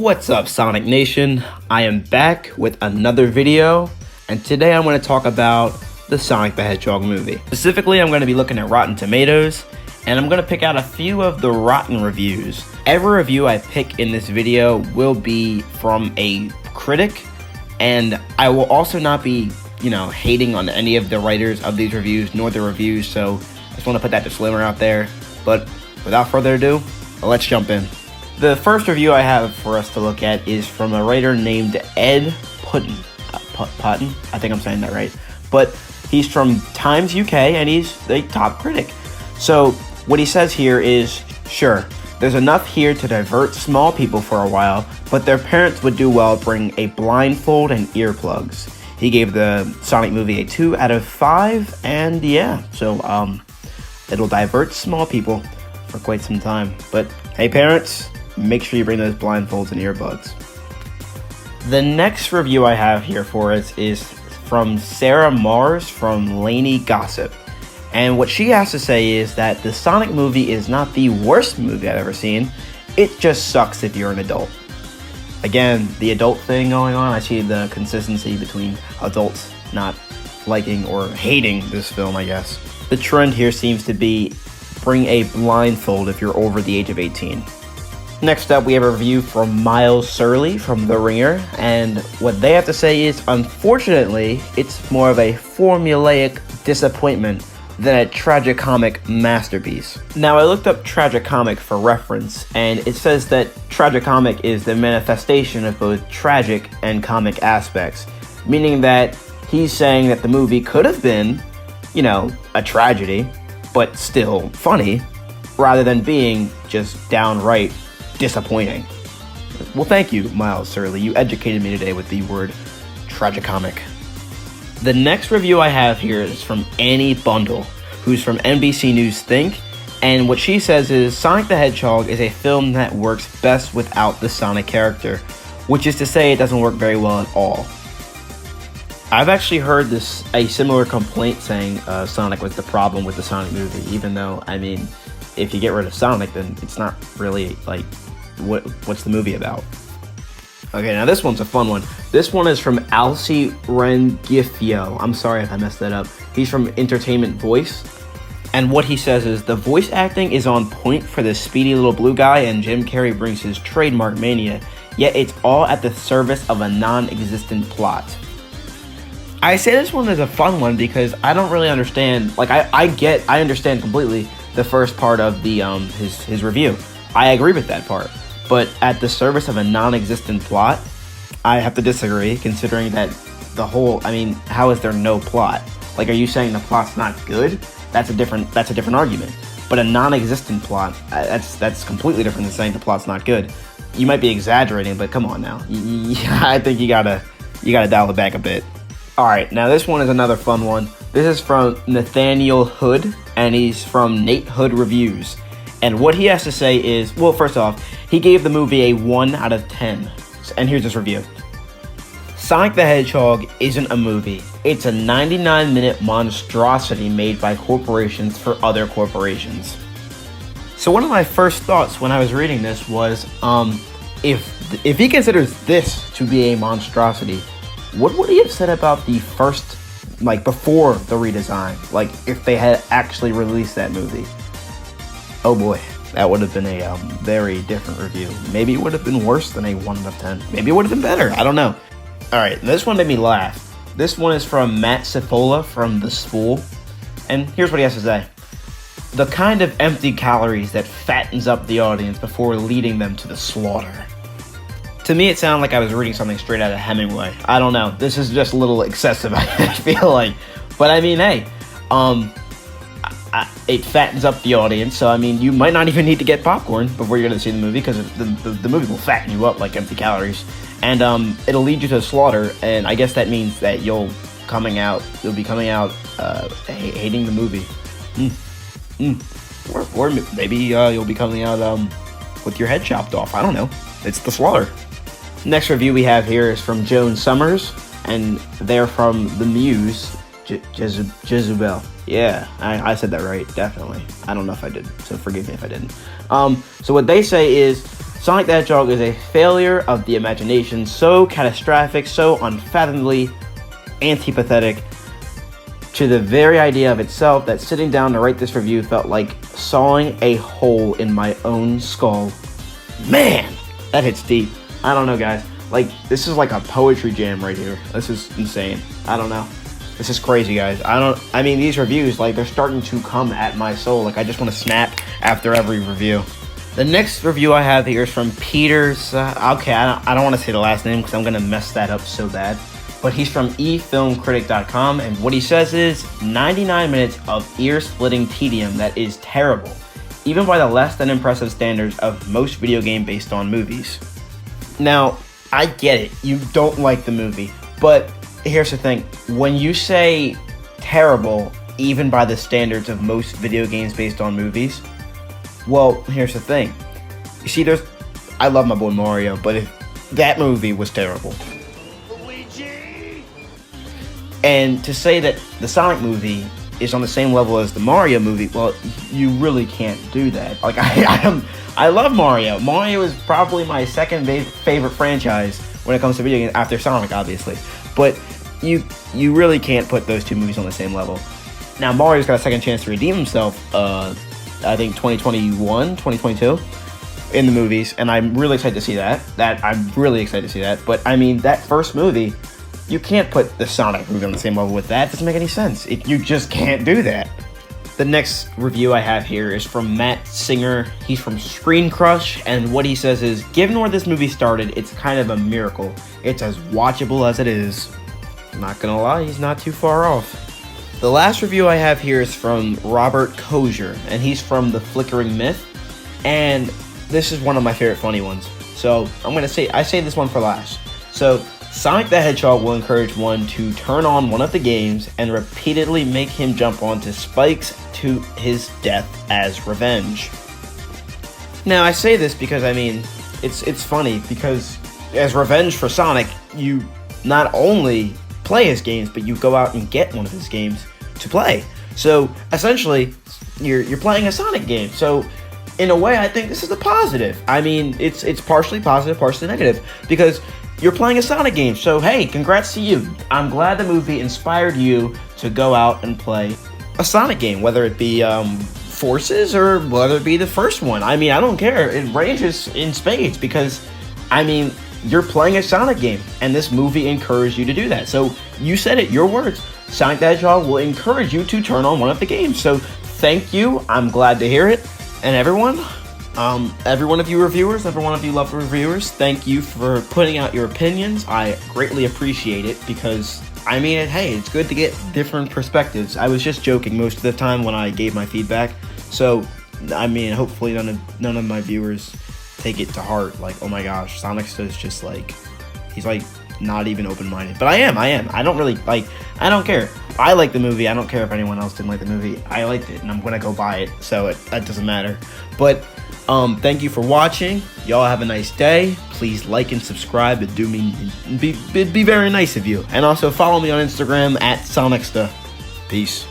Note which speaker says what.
Speaker 1: What's up, Sonic Nation? I am back with another video, and today I'm going to talk about the Sonic the Hedgehog movie. Specifically, I'm going to be looking at Rotten Tomatoes, and I'm going to pick out a few of the rotten reviews. Every review I pick in this video will be from a critic, and I will also not be, hating on any of the writers of these reviews, nor the reviews, so I just want to put that disclaimer out there. But without further ado, let's jump in. The first review I have for us to look at is from a writer named Ed Putten. Putten? I think I'm saying that right. But he's from Times UK, and he's a top critic. So what he says here is, sure, there's enough here to divert small people for a while, but their parents would do well bring a blindfold and earplugs. He gave the Sonic movie a 2 out of 5, and yeah, so it'll divert small people for quite some time. But hey, parents, make sure you bring those blindfolds and earbuds. The next review I have here for us is from Sarah Mars from Laney Gossip. And what she has to say is that the Sonic movie is not the worst movie I've ever seen. It just sucks if you're an adult. Again, the adult thing going on, I see the consistency between adults not liking or hating this film, I guess. The trend here seems to be bring a blindfold if you're over the age of 18. Next up, we have a review from Myles Early from The Ringer, and what they have to say is, unfortunately, it's more of a formulaic disappointment than a tragicomic masterpiece. Now, I looked up tragicomic for reference, and it says that tragicomic is the manifestation of both tragic and comic aspects, meaning that he's saying that the movie could have been, a tragedy, but still funny, rather than being just downright disappointing. Well, thank you, Myles Early. You educated me today with the word tragicomic. The next review I have here is from Annie Bundle, who's from NBC News Think, and what she says is, Sonic the Hedgehog is a film that works best without the Sonic character, which is to say it doesn't work very well at all. I've actually heard a similar complaint saying Sonic was the problem with the Sonic movie, even though, if you get rid of Sonic, then it's not really, what's the movie about? Okay, now this one's a fun one. This one is from Alcy Rengifio. I'm sorry if I messed that up. He's from Entertainment Voice. And what he says is, the voice acting is on point for the speedy little blue guy, and Jim Carrey brings his trademark mania, yet it's all at the service of a non-existent plot. I say this one is a fun one because I don't really understand, I understand completely the first part of the his review. I agree with that part. But at the service of a non-existent plot, I have to disagree, considering that the whole, how is there no plot? Are you saying the plot's not good? That's a different argument. But a non-existent plot, that's completely different than saying the plot's not good. You might be exaggerating, but come on now. I think you gotta dial it back a bit. Alright, now this one is another fun one. This is from Nathaniel Hood, and he's from Nate Hood Reviews. And what he has to say is, well, first off, he gave the movie a 1 out of 10. And here's his review. Sonic the Hedgehog isn't a movie. It's a 99-minute monstrosity made by corporations for other corporations. So one of my first thoughts when I was reading this was, if he considers this to be a monstrosity, what would he have said about the first, before the redesign? If they had actually released that movie? Oh boy, that would have been a very different review. Maybe it would have been worse than a 1 out of 10. Maybe it would have been better. I don't know. Alright, this one made me laugh. This one is from Matt Cipolla from The Spool. And here's what he has to say. The kind of empty calories that fattens up the audience before leading them to the slaughter. To me, it sounded like I was reading something straight out of Hemingway. I don't know. This is just a little excessive, I feel like. But hey, it fattens up the audience, so you might not even need to get popcorn before you're going to see the movie, because the movie will fatten you up like empty calories, and it'll lead you to slaughter, and I guess that means that you'll be coming out hating the movie, or maybe you'll be coming out with your head chopped off. I don't know. It's the slaughter. Next review we have here is from Joan Sommers, and they're from The Muse, Jezebel. Yeah, I said that right, definitely. I don't know if I did, so forgive me if I didn't. So what they say is, Sonic the Hedgehog is a failure of the imagination, so catastrophic, so unfathomably antipathetic to the very idea of itself that sitting down to write this review felt like sawing a hole in my own skull. Man, that hits deep. I don't know, guys. Like, this is like a poetry jam right here. This is insane. I don't know. This is crazy, guys. I mean, these reviews, like, they're starting to come at my soul. Like, I just want to snap after every review. The next review I have here is from Peter's. Okay, I don't want to say the last name because I'm going to mess that up so bad. But he's from efilmcritic.com, and what he says is 99 minutes of ear-splitting tedium that is terrible, even by the less than impressive standards of most video game based on movies. Now, I get it. You don't like the movie, but here's the thing. When you say terrible, even by the standards of most video games based on movies, well, here's the thing. You see, I love my boy Mario, but that movie was terrible. Luigi! And to say that the Sonic movie is on the same level as the Mario movie, well, you really can't do that. Like, I love Mario. Mario is probably my second favorite franchise when it comes to video games, after Sonic, obviously. But you really can't put those two movies on the same level. Now, Mario's got a second chance to redeem himself, I think 2021, 2022, in the movies, and I'm really excited to see that. I'm really excited to see that. But, I mean, that first movie, you can't put the Sonic movie on the same level with that. It doesn't make any sense. You just can't do that. The next review I have here is from Matt Singer. He's from Screen Crush, and what he says is, given where this movie started, it's kind of a miracle. It's as watchable as it is. I'm not gonna lie, he's not too far off. The last review I have here is from Robert Kozier, and he's from The Flickering Myth, and this is one of my favorite funny ones. So I say this one for last. So Sonic the Hedgehog will encourage one to turn on one of the games and repeatedly make him jump onto spikes to his death as revenge. Now I say this because, I mean, it's funny because as revenge for Sonic, you not only play his games, but you go out and get one of his games to play. So essentially, you're playing a Sonic game. So in a way, I think this is a positive. I mean, it's partially positive, partially negative, because you're playing a Sonic game. So hey, congrats to you. I'm glad the movie inspired you to go out and play a Sonic game, whether it be Forces or whether it be the first one. I mean, I don't care. It ranges in spades because, I mean, you're playing a Sonic game, and this movie encouraged you to do that. So you said it, your words. Sonic the Hedgehog will encourage you to turn on one of the games. So thank you. I'm glad to hear it. And every one of you reviewers, every one of you love reviewers, thank you for putting out your opinions. I greatly appreciate it because, I mean, hey, it's good to get different perspectives. I was just joking most of the time when I gave my feedback. So, I mean, hopefully none of my viewers take it to heart, like, oh my gosh, Sonicsta's just like, he's like not even open-minded. But I am. I don't really, like, I don't care. I like the movie. I don't care if anyone else didn't like the movie. I liked it, and I'm gonna go buy it, so that doesn't matter. But thank you for watching. Y'all have a nice day. Please like and subscribe. It'd be very nice of you. And also follow me on Instagram at Sonicsta. Peace.